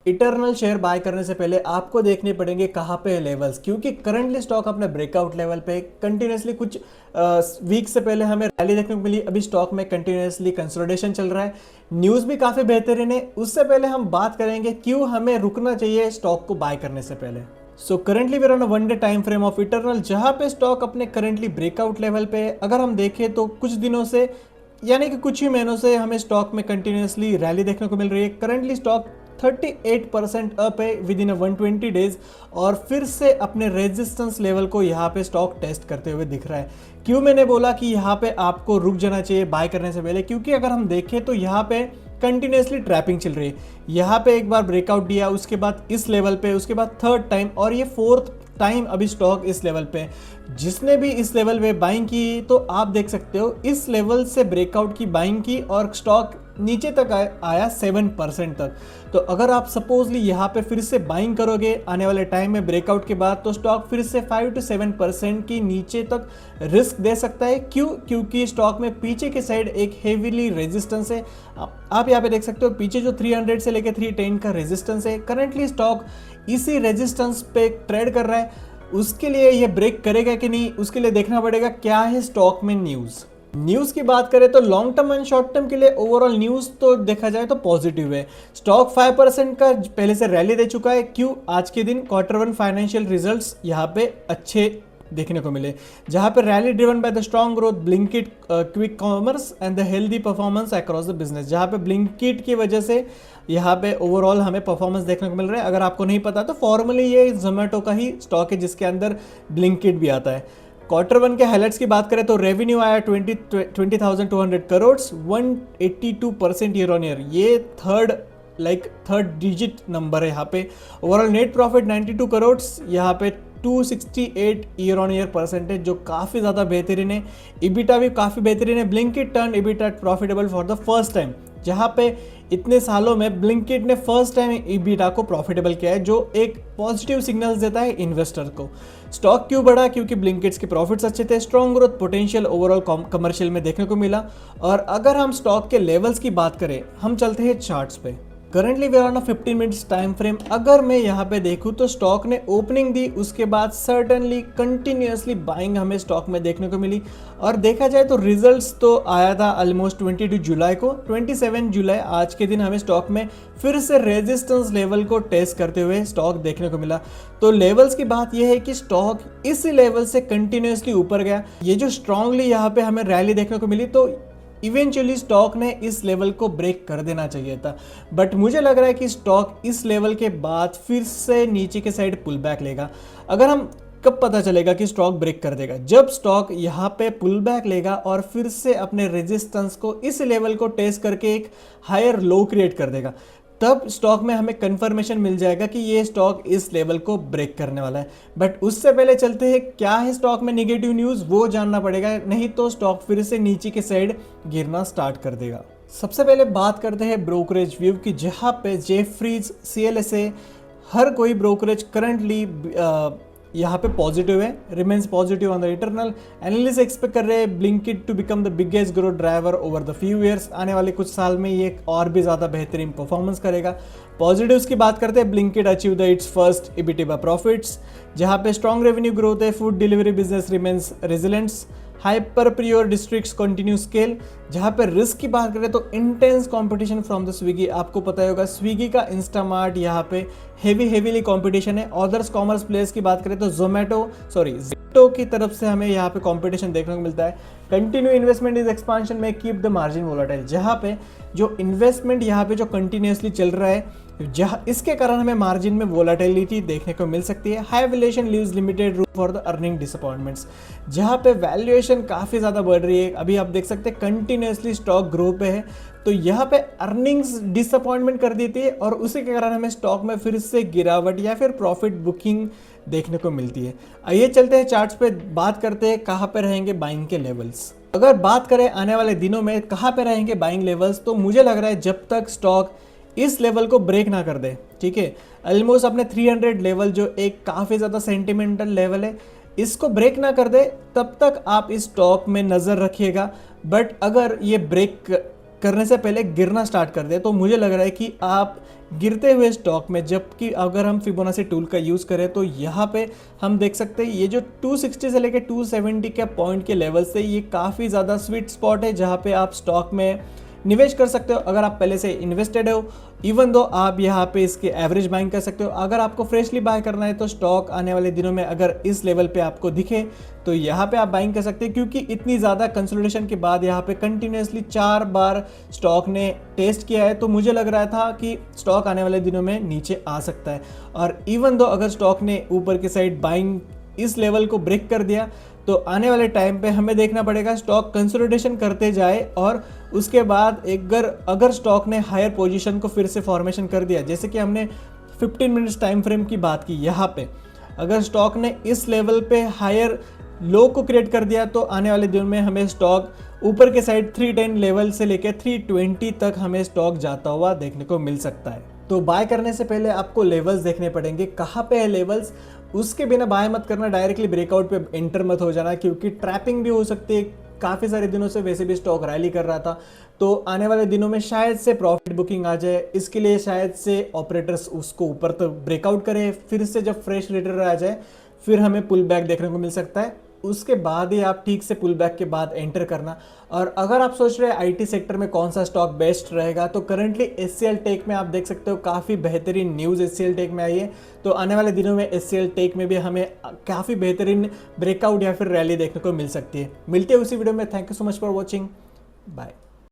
Eternal share bye करने से पहले आपको देखने पड़ेंगे कहाँ पे है लेवल्स, क्योंकि करंटली स्टॉक अपने ब्रेकआउट लेवल पे कंटिन्यूसली कुछ वीक से पहले हमें रैली देखने को मिली। अभी स्टॉक में कंटिन्यूसली कंसोलिडेशन चल रहा है, न्यूज़ भी काफ़ी बेहतरीन है। उससे पहले हम बात करेंगे क्यों हमें रुकना चाहिए स्टॉक को बाय करने से पहले। So currently we are on one day time frame of Eternal, जहाँ पे स्टॉक अपने करंटली ब्रेकआउट लेवल पे है। अगर हम देखें तो कुछ दिनों से यानी कि कुछ ही महीनों से हमें स्टॉक में कंटिन्यूसली रैली देखने को मिल रही है। करंटली स्टॉक 38% अप है विद इन 120 डेज और फिर से अपने रेजिस्टेंस लेवल को यहाँ पे स्टॉक टेस्ट करते हुए दिख रहा है। क्यों मैंने बोला कि यहाँ पे आपको रुक जाना चाहिए बाय करने से पहले, क्योंकि अगर हम देखें तो यहाँ पे कंटिन्यूसली ट्रैपिंग चल रही है। यहाँ पे एक बार ब्रेकआउट दिया, उसके बाद इस लेवल पे, उसके बाद थर्ड टाइम और ये फोर्थ टाइम अभी स्टॉक इस लेवल पे। जिसने भी इस लेवल पे बाइंग की तो आप देख सकते हो इस लेवल से ब्रेकआउट की बाइंग की और स्टॉक नीचे तक आया 7% तक। तो अगर आप सपोजली यहाँ पे फिर से बाइंग करोगे आने वाले टाइम में ब्रेकआउट के बाद, तो स्टॉक फिर से 5 to 7% की नीचे तक रिस्क दे सकता है। क्यों? क्योंकि स्टॉक में पीछे के साइड एक हेवीली रेजिस्टेंस है। आप यहाँ पे देख सकते हो पीछे जो 300 से लेकर 310 का रेजिस्टेंस है, करंटली स्टॉक इसी रेजिस्टेंस पे ट्रेड कर रहा है। उसके लिए ये ब्रेक करेगा कि नहीं, उसके लिए देखना पड़ेगा क्या है स्टॉक में न्यूज़ की बात करें तो long term and short term के लिए ओवरऑल न्यूज़ तो देखा जाए तो पॉजिटिव है। स्टॉक 5% का पहले से रैली दे चुका है। क्यों? आज के दिन Q1 फाइनेंशियल रिजल्ट्स यहाँ पे अच्छे देखने को मिले, जहाँ पे rally driven by the strong growth, Blinkit, quick commerce and the healthy performance across the business. जहाँ पे ब्लिंकिट की वजह से यहाँ पे ओवरऑल हमें परफॉर्मेंस देखने को मिल रहा है। अगर आपको नहीं पता तो फॉर्मली ये जोमेटो का ही स्टॉक है जिसके अंदर ब्लिंकिट भी आता है। Q1 के हाइलाइट्स की बात करें तो रेवेन्यू आया 20,200 करोड़, 182% ईयर ऑन ईयर। ये थर्ड डिजिट नंबर है यहाँ पे। ओवरऑल नेट प्रॉफिट 92 करोड़, यहाँ पे 268 ईयर ऑन ईयर परसेंटेज, जो काफ़ी ज़्यादा बेहतरीन है। इबिटा भी काफ़ी बेहतरीन है। Blinkit turn EBITDA profitable for the first time, जहाँ पे इतने सालों में ब्लिंकिट ने फर्स्ट टाइम इबिटा को प्रॉफिटेबल किया है, जो एक पॉजिटिव सिग्नल्स देता है इन्वेस्टर को। स्टॉक क्यों बढ़ा? क्योंकि ब्लिंकिट्स के प्रॉफिट्स अच्छे थे, strong growth potential overall commercial में देखने को मिला। और अगर हम स्टॉक के लेवल्स की बात करें, हम चलते हैं चार्ट्स पे। Currently we are on 15 minutes time frame. अगर मैं यहाँ पे देखूँ तो स्टॉक ने ओपनिंग दी, उसके बाद सर्टनली कंटिन्यूसली बाइंग हमें स्टॉक में देखने को मिली। और देखा जाए तो रिजल्ट्स तो आया था ऑलमोस्ट 22 जुलाई को। 27 जुलाई आज के दिन हमें स्टॉक में फिर से रेजिस्टेंस लेवल को टेस्ट करते हुए स्टॉक देखने को मिला। तो लेवल्स की बात यह है कि स्टॉक इस लेवल से कंटिन्यूसली ऊपर गया। ये जो स्ट्रांगली यहाँ पे हमें रैली देखने को मिली, तो इवेंचुअली स्टॉक ने इस लेवल को ब्रेक कर देना चाहिए था। बट मुझे लग रहा है कि स्टॉक इस लेवल के बाद फिर से नीचे के साइड पुल बैक लेगा। अगर हम कब पता चलेगा कि स्टॉक ब्रेक कर देगा? जब स्टॉक यहाँ पे पुल बैक लेगा और फिर से अपने रेजिस्टेंस को इस लेवल को टेस्ट करके एक हायर लो क्रिएट कर देगा, तब स्टॉक में हमें कंफर्मेशन मिल जाएगा कि ये स्टॉक इस लेवल को ब्रेक करने वाला है। बट उससे पहले चलते हैं क्या है स्टॉक में नेगेटिव न्यूज़, वो जानना पड़ेगा, नहीं तो स्टॉक फिर से नीचे के साइड गिरना स्टार्ट कर देगा। सबसे पहले बात करते हैं ब्रोकरेज व्यू की, जहाँ पे जेफरीज, CLSA, हर कोई ब्रोकरेज करंटली यहाँ पे पॉजिटिव है, remains positive on the internal. Analyst expect कर रहे हैं Blinkit to become the biggest growth driver over the few years. आने वाले कुछ साल में ये और भी ज़्यादा बेहतरीन परफॉर्मेंस करेगा। पॉजिटिव्स की बात करते हैं, Blinkit achieve the its first EBITDA profits, जहाँ पे स्ट्रॉन्ग रेवेन्यू ग्रोथ है। Food delivery business remains resilients. Hyperpure districts continue scale. जहाँ पे रिस्क की बात करें तो intense competition from the Swiggy. आपको पता होगा स्विगी का इंस्टामार्ट यहाँ पे हेवीली कंपटीशन है। अदर्स कॉमर्स प्लेयर्स की बात करें तो ज़ोमैटो की तरफ से हमें यहाँ पे कंपटीशन देखने को मिलता है। कंटिन्यू इन्वेस्टमेंट इज एक्सपांशन में कीप द मार्जिन वोलेटाइल, जहाँ पे जो इन्वेस्टमेंट यहाँ पे जो कंटिन्यूसली चल रहा है, जहाँ इसके कारण हमें मार्जिन में वोलेटिलिटी देखने को मिल सकती है। High valuation leaves limited room for the earning disappointments, जहाँ पे वैल्यूएशन काफ़ी ज़्यादा बढ़ रही है। अभी आप देख सकते हैं कंटिन्यूसली स्टॉक ग्रो पे है, तो यहाँ पे अर्निंग्स डिसअपॉइंटमेंट कर देती है और उसी के कारण हमें स्टॉक में फिर से गिरावट या फिर प्रॉफिट बुकिंग देखने को मिलती है। आइए चलते हैं चार्ट्स पे, बात करते हैं कहाँ पे रहेंगे बाइंग के लेवल्स। अगर बात करें आने वाले दिनों में कहाँ पे रहेंगे बाइंग लेवल्स, तो मुझे लग रहा है जब तक स्टॉक इस लेवल को ब्रेक ना कर दे, ठीक है, ऑलमोस्ट अपने 300 लेवल जो एक काफ़ी ज़्यादा सेंटिमेंटल लेवल है, इसको ब्रेक ना कर दे, तब तक आप इस स्टॉक में नज़र रखिएगा। बट अगर ये ब्रेक करने से पहले गिरना स्टार्ट कर दिया। तो मुझे लग रहा है कि आप गिरते हुए स्टॉक में, जबकि अगर हम फिबोनाची टूल का यूज़ करें तो यहाँ पे हम देख सकते हैं ये जो 260 से लेकर 270 के पॉइंट के लेवल से ये काफ़ी ज़्यादा स्वीट स्पॉट है जहाँ पे आप स्टॉक में निवेश कर सकते हो अगर आप पहले से इन्वेस्टेड हो। इवन दो आप यहाँ पे इसके एवरेज बाइंग कर सकते हो। अगर आपको फ्रेशली बाय करना है तो स्टॉक आने वाले दिनों में अगर इस लेवल पे आपको दिखे तो यहाँ पे आप बाइंग कर सकते हैं, क्योंकि इतनी ज़्यादा कंसोलिडेशन के बाद यहाँ पे कंटिन्यूसली 4 बार स्टॉक ने टेस्ट किया है। तो मुझे लग रहा था कि स्टॉक आने वाले दिनों में नीचे आ सकता है। और इवन दो अगर स्टॉक ने ऊपर की साइड बाइंग इस लेवल को ब्रेक कर दिया तो आने वाले टाइम पे हमें देखना पड़ेगा स्टॉक कंसोलिडेशन करते जाए और उसके बाद अगर स्टॉक ने हायर पोजीशन को फिर से फॉर्मेशन कर दिया, जैसे कि हमने 15 मिनट्स टाइम फ्रेम की बात की, यहाँ पे अगर स्टॉक ने इस लेवल पे हायर लो को क्रिएट कर दिया तो आने वाले दिनों में हमें स्टॉक ऊपर के साइड 310 लेवल से लेकर 320 तक हमें स्टॉक जाता हुआ देखने को मिल सकता है। तो बाय करने से पहले आपको लेवल्स देखने पड़ेंगे, कहाँ पे है लेवल्स, उसके बिना बाय मत करना, डायरेक्टली ब्रेकआउट पे एंटर मत हो जाना, क्योंकि ट्रैपिंग भी हो सकती है। काफ़ी सारे दिनों से वैसे भी स्टॉक रैली कर रहा था, तो आने वाले दिनों में शायद से प्रॉफिट बुकिंग आ जाए। इसके लिए शायद से ऑपरेटर्स उसको ऊपर तक ब्रेकआउट करें, फिर से जब फ्रेश रिटर्न आ जाए फिर हमें पुल बैक देखने को मिल सकता है। उसके बाद ही आप ठीक से पुल बैक के बाद एंटर करना। और अगर आप सोच रहे हैं आईटी सेक्टर में कौन सा स्टॉक बेस्ट रहेगा, तो करंटली एचसीएल टेक में आप देख सकते हो काफ़ी बेहतरीन न्यूज़ एचसीएल टेक में आई है। तो आने वाले दिनों में एचसीएल टेक में भी हमें काफ़ी बेहतरीन ब्रेकआउट या फिर रैली देखने को मिल सकती है। मिलते हैं उसी वीडियो में। Thank you so much for watching, bye.